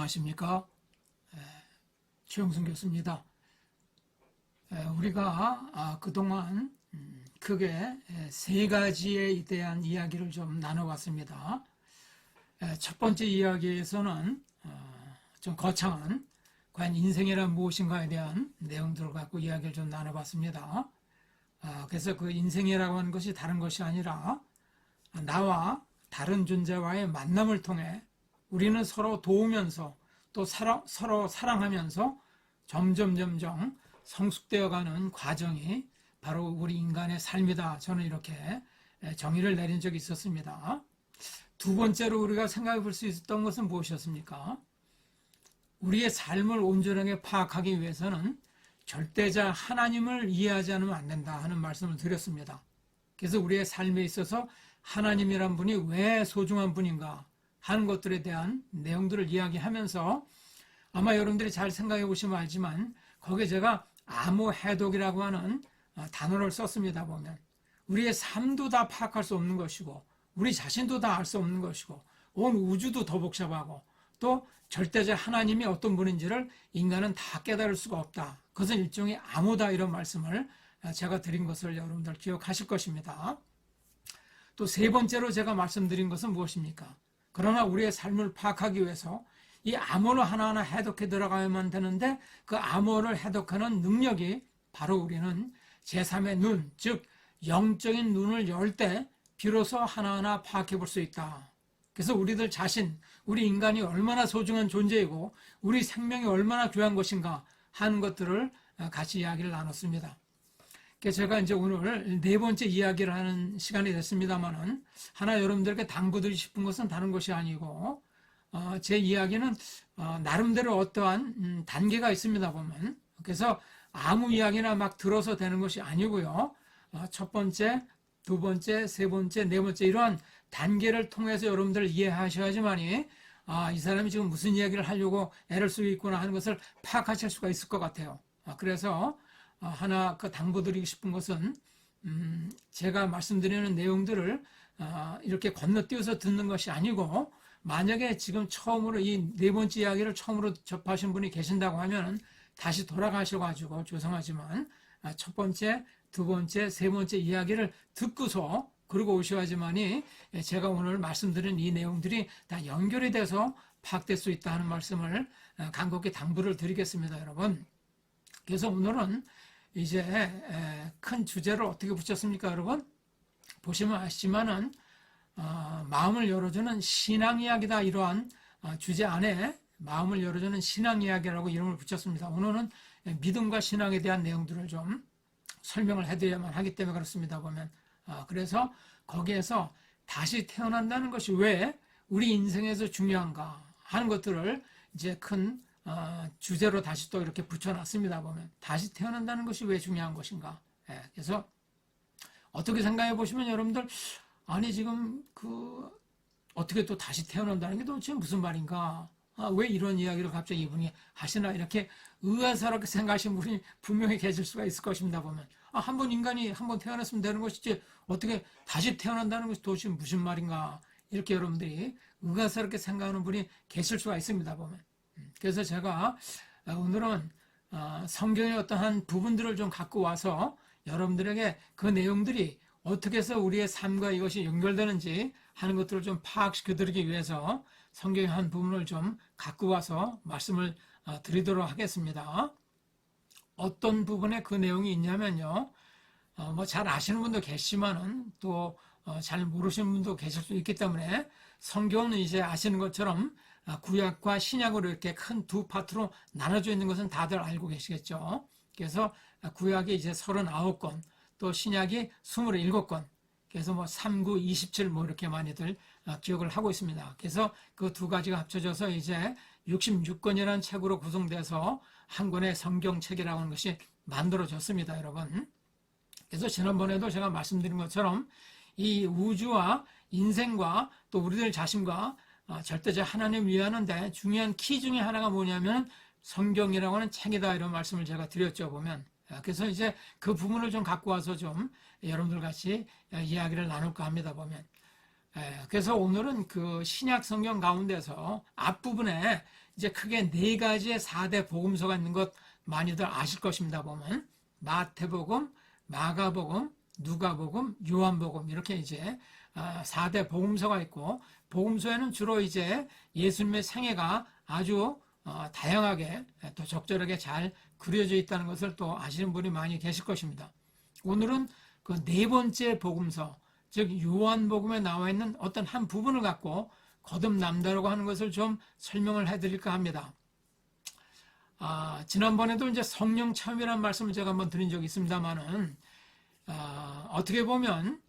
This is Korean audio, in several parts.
안녕하십니까. 최영순 교수입니다. 우리가 그동안 크게 세 가지에 대한 이야기를 좀 나눠봤습니다. 첫 번째 이야기에서는 좀 거창한 과연 인생이란 무엇인가에 대한 내용들을 갖고 이야기를 좀 나눠봤습니다. 그래서 그 인생이라고 하는 것이 다른 것이 아니라 나와 다른 존재와의 만남을 통해 우리는 서로 도우면서 또 서로 사랑하면서 점점 성숙되어가는 과정이 바로 우리 인간의 삶이다. 저는 이렇게 정의를 내린 적이 있었습니다. 두 번째로 우리가 생각해 볼 수 있었던 것은 무엇이었습니까? 우리의 삶을 온전하게 파악하기 위해서는 절대자 하나님을 이해하지 않으면 안 된다 하는 말씀을 드렸습니다. 그래서 우리의 삶에 있어서 하나님이란 분이 왜 소중한 분인가 하는 것들에 대한 내용들을 이야기하면서 아마 여러분들이 잘 생각해 보시면 알지만 거기에 제가 암호해독이라고 하는 단어를 썼습니다. 보면 우리의 삶도 다 파악할 수 없는 것이고 우리 자신도 다 알 수 없는 것이고 온 우주도 더 복잡하고 또 절대적 하나님이 어떤 분인지를 인간은 다 깨달을 수가 없다. 그것은 일종의 암호다 이런 말씀을 제가 드린 것을 여러분들 기억하실 것입니다. 또 세 번째로 제가 말씀드린 것은 무엇입니까? 그러나 우리의 삶을 파악하기 위해서 이 암호를 하나하나 해독해 들어가야만 되는데 그 암호를 해독하는 능력이 바로 우리는 제3의 눈, 즉 영적인 눈을 열 때 비로소 하나하나 파악해 볼 수 있다. 그래서 우리들 자신, 우리 인간이 얼마나 소중한 존재이고 우리 생명이 얼마나 귀한 것인가 하는 것들을 같이 이야기를 나눴습니다. 그래서 제가 이제 오늘 네 번째 이야기를 하는 시간이 됐습니다만은 하나 여러분들께 당부드리고 싶은 것은 다른 것이 아니고 제 이야기는 나름대로 어떠한 단계가 있습니다 보면. 그래서 아무 이야기나 막 들어서 되는 것이 아니고요. 첫 번째, 두 번째, 세 번째, 네 번째 이러한 단계를 통해서 여러분들 이해하셔야지만이 이 사람이 지금 무슨 이야기를 하려고 애를 쓰고 있구나 하는 것을 파악하실 수가 있을 것 같아요. 그래서 하나 그 당부드리고 싶은 것은 제가 말씀드리는 내용들을 이렇게 건너뛰어서 듣는 것이 아니고 만약에 지금 처음으로 이 네 번째 이야기를 처음으로 접하신 분이 계신다고 하면 다시 돌아가셔가지고 죄송하지만 첫 번째, 두 번째, 세 번째 이야기를 듣고서 그러고 오셔야지만이 제가 오늘 말씀드린 이 내용들이 다 연결이 돼서 파악될 수 있다는 말씀을 간곡히 당부를 드리겠습니다, 여러분. 그래서 오늘은 이제 큰 주제를 어떻게 붙였습니까, 여러분? 보시면 아시지만은 마음을 열어주는 신앙 이야기다 이러한 주제 안에 마음을 열어주는 신앙 이야기라고 이름을 붙였습니다. 오늘은 믿음과 신앙에 대한 내용들을 좀 설명을 해드려야만 하기 때문에 그렇습니다. 보면 그래서 거기에서 다시 태어난다는 것이 왜 우리 인생에서 중요한가 하는 것들을 이제 큰 주제로 다시 또 이렇게 붙여놨습니다. 보면 다시 태어난다는 것이 왜 중요한 것인가. 그래서 어떻게 생각해 보시면 여러분들 아니 지금 어떻게 또 다시 태어난다는 게 도대체 무슨 말인가? 왜 이런 이야기를 갑자기 이분이 하시나 이렇게 의아스럽게 생각하시는 분이 분명히 계실 수가 있을 것입니다. 보면 한번 인간이 한번 태어났으면 되는 것이지 어떻게 다시 태어난다는 것이 도대체 무슨 말인가? 이렇게 여러분들이 의아스럽게 생각하는 분이 계실 수가 있습니다. 보면 그래서 제가 오늘은 성경의 어떠한 부분들을 좀 갖고 와서 여러분들에게 그 내용들이 어떻게 해서 우리의 삶과 이것이 연결되는지 하는 것들을 좀 파악시켜 드리기 위해서 성경의 한 부분을 좀 갖고 와서 말씀을 드리도록 하겠습니다. 어떤 부분에 그 내용이 있냐면요. 뭐 잘 아시는 분도 계시지만은 또 잘 모르시는 분도 계실 수 있기 때문에 성경은 이제 아시는 것처럼 구약과 신약으로 이렇게 큰 두 파트로 나눠져 있는 것은 다들 알고 계시겠죠. 그래서 구약이 이제 39권, 또 신약이 27권, 그래서 뭐 39, 27 뭐 이렇게 많이들 기억을 하고 있습니다. 그래서 그 두 가지가 합쳐져서 이제 66권이라는 책으로 구성돼서 한 권의 성경책이라고 하는 것이 만들어졌습니다, 여러분. 그래서 지난번에도 제가 말씀드린 것처럼 이 우주와 인생과 또 우리들 자신과 절대적 하나님을 위하는데 중요한 키 중에 하나가 뭐냐면 성경이라고 하는 책이다 이런 말씀을 제가 드렸죠, 보면. 그래서 이제 그 부분을 좀 갖고 와서 좀 여러분들 같이 이야기를 나눌까 합니다, 보면. 그래서 오늘은 그 신약 성경 가운데서 앞부분에 이제 크게 네 가지의 4대 복음서가 있는 것 많이들 아실 것입니다. 보면 마태복음, 마가복음, 누가복음, 요한복음 이렇게 이제 4대 복음서가 있고, 복음서에는 주로 이제 예수님의 생애가 아주 다양하게 또 적절하게 잘 그려져 있다는 것을 또 아시는 분이 많이 계실 것입니다. 오늘은 그 네 번째 복음서, 즉 요한복음에 나와 있는 어떤 한 부분을 갖고 거듭남다라고 하는 것을 좀 설명을 해드릴까 합니다. 지난번에도 이제 성령 체험이라는 말씀을 제가 한번 드린 적이 있습니다만은, 어떻게 보면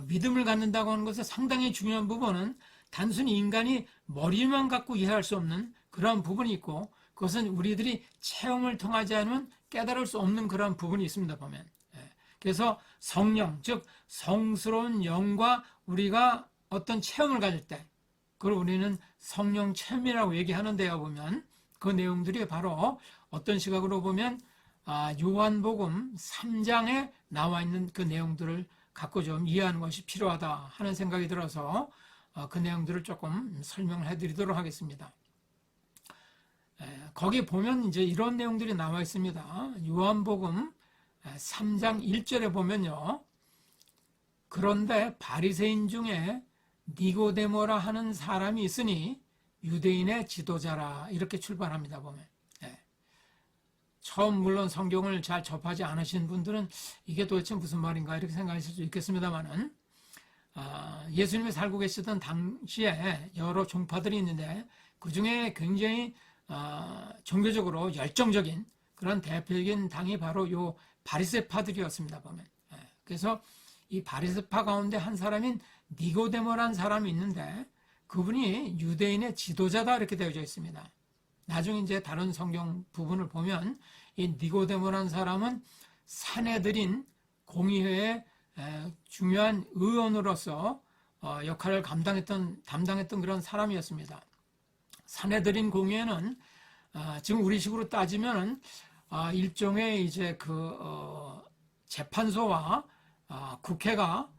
믿음을 갖는다고 하는 것은 상당히 중요한 부분은 단순히 인간이 머리만 갖고 이해할 수 없는 그러한 부분이 있고, 그것은 우리들이 체험을 통하지 않으면 깨달을 수 없는 그러한 부분이 있습니다. 보면. 그래서 성령, 즉 성스러운 영과 우리가 어떤 체험을 가질 때, 그걸 우리는 성령 체험이라고 얘기하는데요. 보면 그 내용들이 바로 어떤 시각으로 보면 요한복음 3장에 나와 있는 그 내용들을 갖고 좀 이해하는 것이 필요하다 하는 생각이 들어서 그 내용들을 조금 설명을 해드리도록 하겠습니다. 거기 보면 이제 이런 내용들이 나와 있습니다. 요한복음 3장 1절에 보면요. 그런데 바리새인 중에 니고데모라 하는 사람이 있으니 유대인의 지도자라, 이렇게 출발합니다. 보면. 처음 물론 성경을 잘 접하지 않으신 분들은 이게 도대체 무슨 말인가 이렇게 생각하실 수 있겠습니다만은, 예수님이 살고 계시던 당시에 여러 종파들이 있는데 그 중에 굉장히 종교적으로 열정적인 그런 대표적인 당이 바로 요 바리새파들이었습니다. 보면. 그래서 이 바리새파 가운데 한 사람인 니고데모라는 사람이 있는데 그분이 유대인의 지도자다 이렇게 되어져 있습니다. 나중에 이제 다른 성경 부분을 보면 이 니고데모라는 사람은 산헤드린 공의회의 중요한 의원으로서 역할을 담당했던 그런 사람이었습니다. 산헤드린 공의회는 지금 우리식으로 따지면 일종의 이제 재판소와 국회가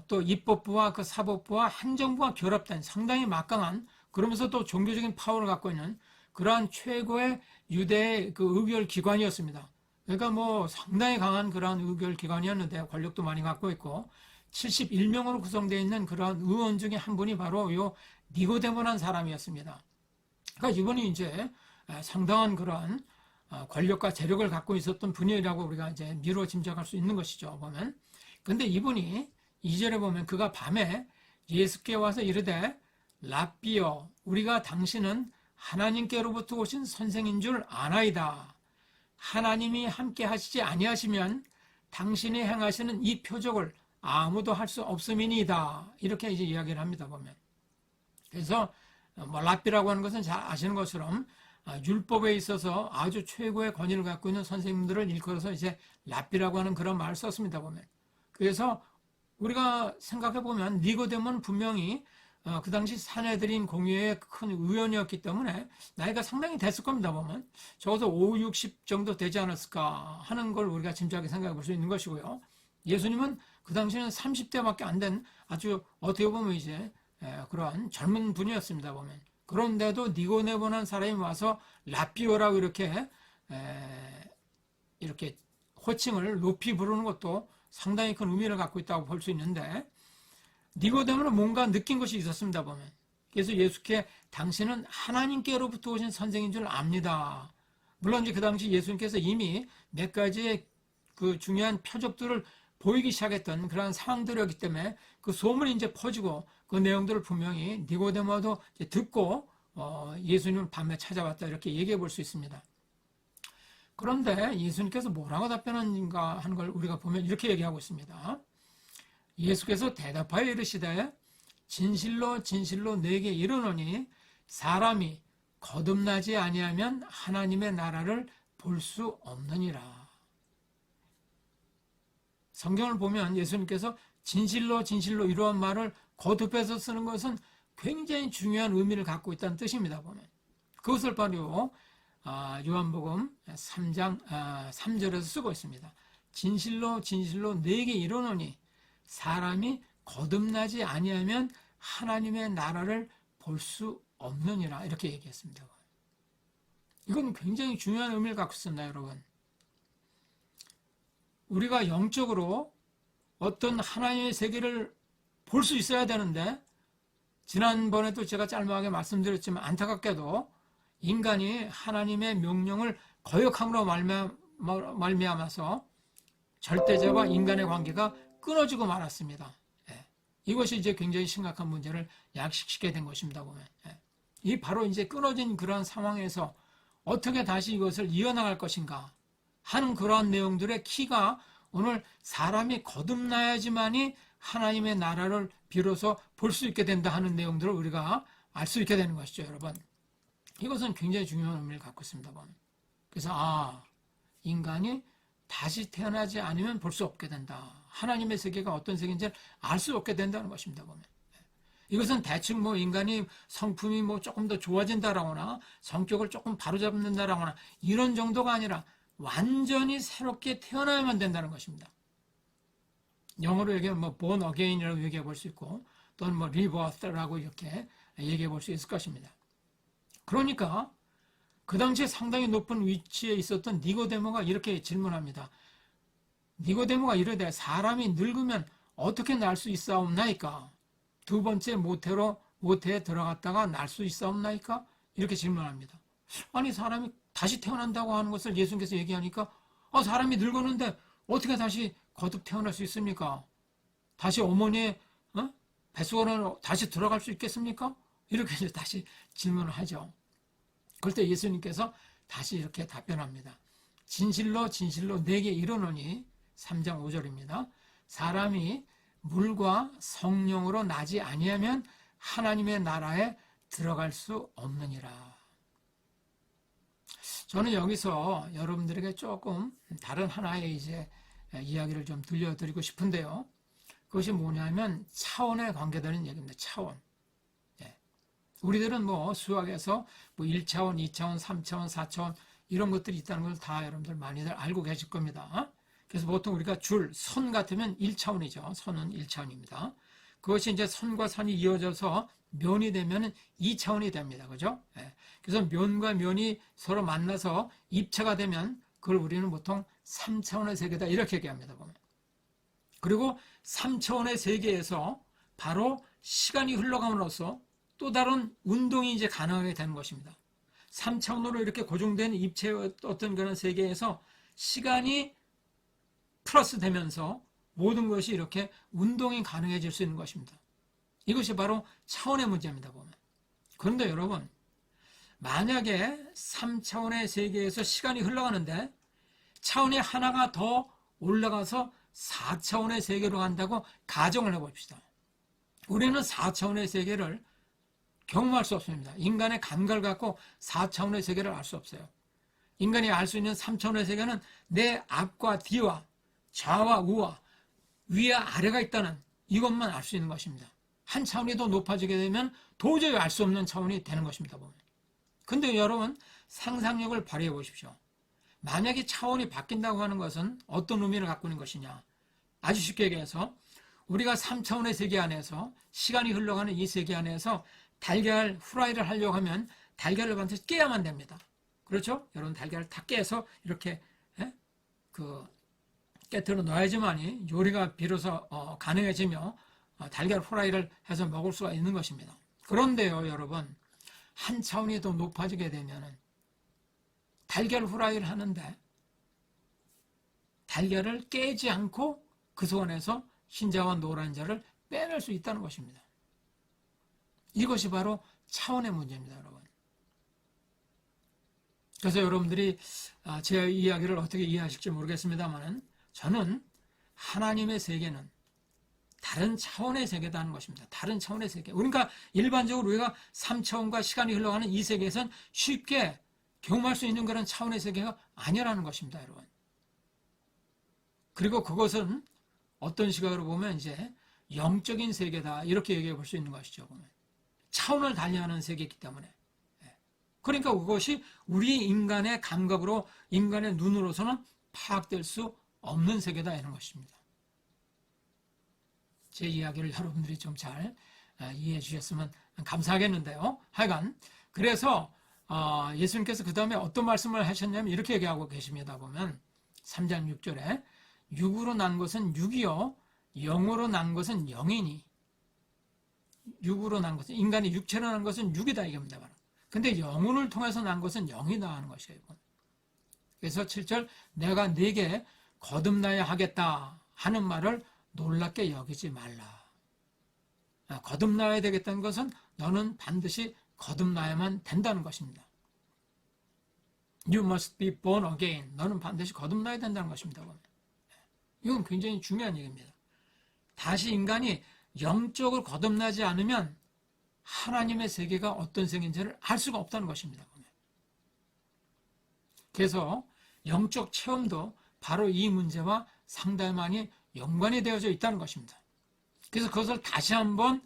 또 입법부와 그 사법부와 행정부가 결합된 상당히 막강한, 그러면서 또 종교적인 파워를 갖고 있는 그러한 최고의 유대의 그 의결 기관이었습니다. 그러니까 뭐 상당히 강한 그러한 의결 기관이었는데 권력도 많이 갖고 있고 71명으로 구성되어 있는 그러한 의원 중에 한 분이 바로 요 니고데모라는 사람이었습니다. 그러니까 이분이 이제 상당한 그러한 권력과 재력을 갖고 있었던 분이라고 우리가 이제 미루어 짐작할 수 있는 것이죠. 보면. 근데 이분이 2절에 보면 그가 밤에 예수께 와서 이르되 랍비여, 우리가 당신은 하나님께로부터 오신 선생인 줄 아나이다. 하나님이 함께 하시지 아니하시면 당신이 행하시는 이 표적을 아무도 할 수 없음이니이다. 이렇게 이제 이야기를 합니다. 보면. 그래서 랍비라고 하는 것은 잘 아시는 것처럼 율법에 있어서 아주 최고의 권위를 갖고 있는 선생님들을 일컬어서 이제 랍비라고 하는 그런 말을 썼습니다. 보면. 그래서 우리가 생각해 보면 니고데모는 분명히 그 당시 산헤드린 공의회의 큰 의원이었기 때문에 나이가 상당히 됐을 겁니다. 보면 적어도 5, 60 정도 되지 않았을까 하는 걸 우리가 짐작하게 생각해 볼 수 있는 것이고요. 예수님은 그 당시에는 30대밖에 안 된 아주 어떻게 보면 이제 그러한 젊은 분이었습니다. 보면. 그런데도 니고데모라는 사람이 와서 랍비오라고 이렇게 호칭을 높이 부르는 것도 상당히 큰 의미를 갖고 있다고 볼 수 있는데, 니고데모는 뭔가 느낀 것이 있었습니다. 보면. 그래서 예수께 당신은 하나님께로부터 오신 선생인 줄 압니다. 물론 이제 그 당시 예수님께서 이미 몇 가지의 그 중요한 표적들을 보이기 시작했던 그런 상황들이었기 때문에 그 소문이 이제 퍼지고 그 내용들을 분명히 니고데모도 듣고 예수님을 밤에 찾아왔다 이렇게 얘기해 볼 수 있습니다. 그런데 예수님께서 뭐라고 답변하는가 하는 걸 우리가 보면 이렇게 얘기하고 있습니다. 예수께서 대답하여 이르시되 진실로 진실로 내게 이르노니 사람이 거듭나지 아니하면 하나님의 나라를 볼 수 없느니라. 성경을 보면 예수님께서 진실로 진실로 이러한 말을 거듭해서 쓰는 것은 굉장히 중요한 의미를 갖고 있다는 뜻입니다. 보면. 그것을 바로 요한복음 3장 3절에서 쓰고 있습니다. 진실로 진실로 내게 이르노니 사람이 거듭나지 아니하면 하나님의 나라를 볼 수 없느니라, 이렇게 얘기했습니다. 이건 굉장히 중요한 의미를 갖고 있습니다, 여러분. 우리가 영적으로 어떤 하나님의 세계를 볼 수 있어야 되는데, 지난번에도 제가 짤막하게 말씀드렸지만 안타깝게도 인간이 하나님의 명령을 거역함으로 말미암아서 절대자와 인간의 관계가 끊어지고 말았습니다. 예. 이것이 이제 굉장히 심각한 문제를 야기시키게 된 것입니다, 보면. 예. 이 바로 이제 끊어진 그러한 상황에서 어떻게 다시 이것을 이어나갈 것인가 하는 그러한 내용들의 키가 오늘 사람이 거듭나야지만이 하나님의 나라를 비로소 볼 수 있게 된다 하는 내용들을 우리가 알 수 있게 되는 것이죠, 여러분. 이것은 굉장히 중요한 의미를 갖고 있습니다. 그래서 인간이 다시 태어나지 않으면 볼 수 없게 된다. 하나님의 세계가 어떤 세계인지 알 수 없게 된다는 것입니다. 보면. 이것은 대충 인간이 성품이 조금 더 좋아진다라거나 성격을 조금 바로잡는다라거나 이런 정도가 아니라 완전히 새롭게 태어나야만 된다는 것입니다. 영어로 얘기하면 born again이라고 얘기해 볼 수 있고 또는 rebirth라고 이렇게 얘기해 볼 수 있을 것입니다. 그러니까 그 당시에 상당히 높은 위치에 있었던 니고데모가 이렇게 질문합니다. 니고데모가 이르되 사람이 늙으면 어떻게 날 수 있사옵나이까? 두 번째 모태에 들어갔다가 날 수 있사옵나이까? 이렇게 질문합니다. 아니 사람이 다시 태어난다고 하는 것을 예수님께서 얘기하니까 사람이 늙었는데 어떻게 다시 거듭 태어날 수 있습니까? 다시 어머니의 뱃속으로 다시 들어갈 수 있겠습니까? 이렇게 이제 다시 질문을 하죠. 그럴 때 예수님께서 다시 이렇게 답변합니다. 진실로 진실로 내게 이르노니 3장 5절입니다. 사람이 물과 성령으로 나지 아니하면 하나님의 나라에 들어갈 수 없느니라. 저는 여기서 여러분들에게 조금 다른 하나의 이제 이야기를 좀 들려드리고 싶은데요. 그것이 뭐냐면 차원에 관계되는 얘기입니다. 차원. 우리들은 수학에서 1차원, 2차원, 3차원, 4차원 이런 것들이 있다는 걸 다 여러분들 많이들 알고 계실 겁니다. 그래서 보통 우리가 선 같으면 1차원이죠. 선은 1차원입니다. 그것이 이제 선과 선이 이어져서 면이 되면 2차원이 됩니다. 그죠? 그래서 면과 면이 서로 만나서 입체가 되면 그걸 우리는 보통 3차원의 세계다 이렇게 얘기합니다. 보면. 그리고 3차원의 세계에서 바로 시간이 흘러감으로써 또 다른 운동이 이제 가능하게 되는 것입니다. 3차원으로 이렇게 고정된 입체의 어떤 그런 세계에서 시간이 플러스 되면서 모든 것이 이렇게 운동이 가능해질 수 있는 것입니다. 이것이 바로 차원의 문제입니다. 보면. 그런데 여러분, 만약에 3차원의 세계에서 시간이 흘러가는데 차원이 하나가 더 올라가서 4차원의 세계로 간다고 가정을 해봅시다. 우리는 4차원의 세계를 경험할 수 없습니다. 인간의 감각을 갖고 4차원의 세계를 알 수 없어요. 인간이 알 수 있는 3차원의 세계는 내 앞과 뒤와 좌와 우와 위와 아래가 있다는 이것만 알 수 있는 것입니다. 한 차원이 더 높아지게 되면 도저히 알 수 없는 차원이 되는 것입니다. 근데 여러분 상상력을 발휘해 보십시오. 만약에 차원이 바뀐다고 하는 것은 어떤 의미를 갖고 있는 것이냐. 아주 쉽게 얘기해서 우리가 3차원의 세계 안에서 시간이 흘러가는 이 세계 안에서 달걀 후라이를 하려고 하면 달걀을 반드시 깨야만 됩니다. 그렇죠? 여러분 달걀을 다 깨서 이렇게 깨트려 넣어야지만이 요리가 비로소 가능해지며 달걀 후라이를 해서 먹을 수가 있는 것입니다. 그런데요, 여러분 한 차원이 더 높아지게 되면은 달걀 후라이를 하는데 달걀을 깨지 않고 그 속안에서 흰자와 노란자를 빼낼 수 있다는 것입니다. 이것이 바로 차원의 문제입니다, 여러분. 그래서 여러분들이 제 이야기를 어떻게 이해하실지 모르겠습니다만 저는 하나님의 세계는 다른 차원의 세계다는 것입니다. 다른 차원의 세계. 그러니까 일반적으로 우리가 3차원과 시간이 흘러가는 이 세계에선 쉽게 경험할 수 있는 그런 차원의 세계가 아니라는 것입니다, 여러분. 그리고 그것은 어떤 시각으로 보면 이제 영적인 세계다 이렇게 얘기해 볼 수 있는 것이죠. 보면. 차원을 달리하는 세계이기 때문에. 그러니까 그것이 우리 인간의 감각으로 인간의 눈으로서는 파악될 수 없는 세계다 이런 것입니다. 제 이야기를 여러분들이 좀 잘 이해해 주셨으면 감사하겠는데요. 하여간 그래서 예수님께서 그 다음에 어떤 말씀을 하셨냐면 이렇게 얘기하고 계십니다. 보면 3장 6절에 육으로 난 것은 육이요 영으로 난 것은 영이니, 육으로 난 것은, 인간이 육체로 난 것은 육이다 이겁니다. 근데 영혼을 통해서 난 것은 영이다 하는 것이에요. 그래서 7절 내가 네게 거듭나야 하겠다 하는 말을 놀랍게 여기지 말라. 거듭나야 되겠다는 것은 너는 반드시 거듭나야만 된다는 것입니다. You must be born again. 너는 반드시 거듭나야 된다는 것입니다. 이건 굉장히 중요한 얘기입니다. 다시 인간이 영적으로 거듭나지 않으면 하나님의 세계가 어떤 세계인지를 알 수가 없다는 것입니다. 그래서 영적 체험도 바로 이 문제와 상당히 많이 연관이 되어져 있다는 것입니다. 그래서 그것을 다시 한번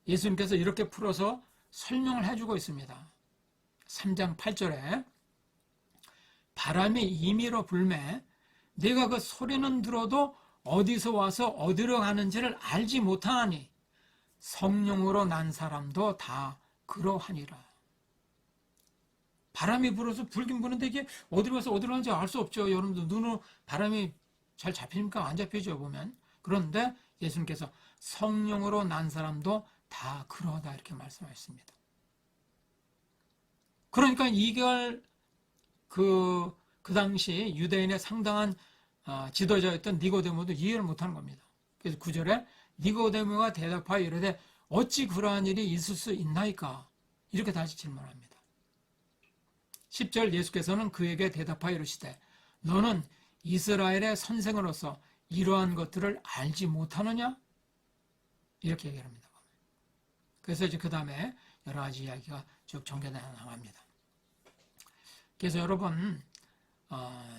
예수님께서 이렇게 풀어서 설명을 해주고 있습니다. 3장 8절에 바람이 임의로 불매 네가 그 소리는 들어도 어디서 와서 어디로 가는지를 알지 못하나니 성령으로 난 사람도 다 그러하니라. 바람이 불어서 불긴 부는데 이게 어디로 와서 어디로 가는지 알 수 없죠. 여러분들 눈으로 바람이 잘 잡힙니까? 안 잡히죠 보면. 그런데 예수님께서 성령으로 난 사람도 다 그러하다 이렇게 말씀하셨습니다. 그러니까 이걸 그 당시 유대인의 상당한 지도자였던 니고데모도 이해를 못하는 겁니다. 그래서 9절에 니고데모가 대답하여 이르되 어찌 그러한 일이 있을 수 있나이까? 이렇게 다시 질문합니다. 10절 예수께서는 그에게 대답하여 이르시되 너는 이스라엘의 선생으로서 이러한 것들을 알지 못하느냐? 이렇게 얘기합니다. 그래서 이제 그 다음에 여러 가지 이야기가 쭉 전개되어 나갑니다. 그래서 여러분,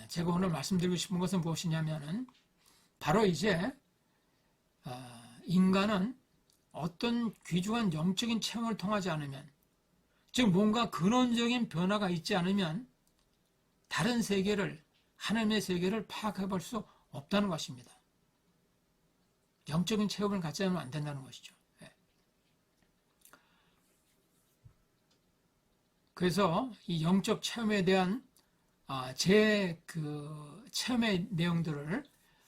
제가 오늘 말씀드리고 싶은 것은 무엇이냐면은 바로 이제 인간은 어떤 귀중한 영적인 체험을 통하지 않으면, 즉 뭔가 근원적인 변화가 있지 않으면 다른 세계를, 하나님의 세계를 파악해 볼 수 없다는 것입니다. 영적인 체험을 갖지 않으면 안 된다는 것이죠. 그래서 이 영적 체험에 대한 제 체험의 내용들을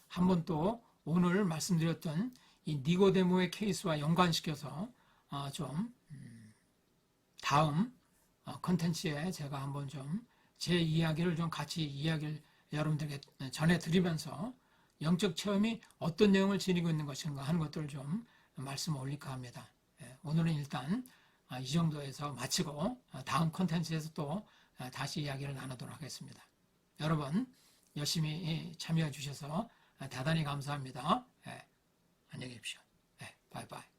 한번 또 오늘 말씀드렸던 이 니고데모의 케이스와 연관시켜서 좀 다음 컨텐츠에 제가 한번 좀 제 이야기를 좀 같이 이야기를 여러분들에게 전해드리면서 영적 체험이 어떤 내용을 지니고 있는 것인가 하는 것들을 좀 말씀을 올릴까 합니다. 오늘은 일단 이 정도에서 마치고 다음 컨텐츠에서 또 다시 이야기를 나누도록 하겠습니다. 여러분 열심히 참여해 주셔서 대단히 감사합니다. 안녕히 계십시오. 바이바이.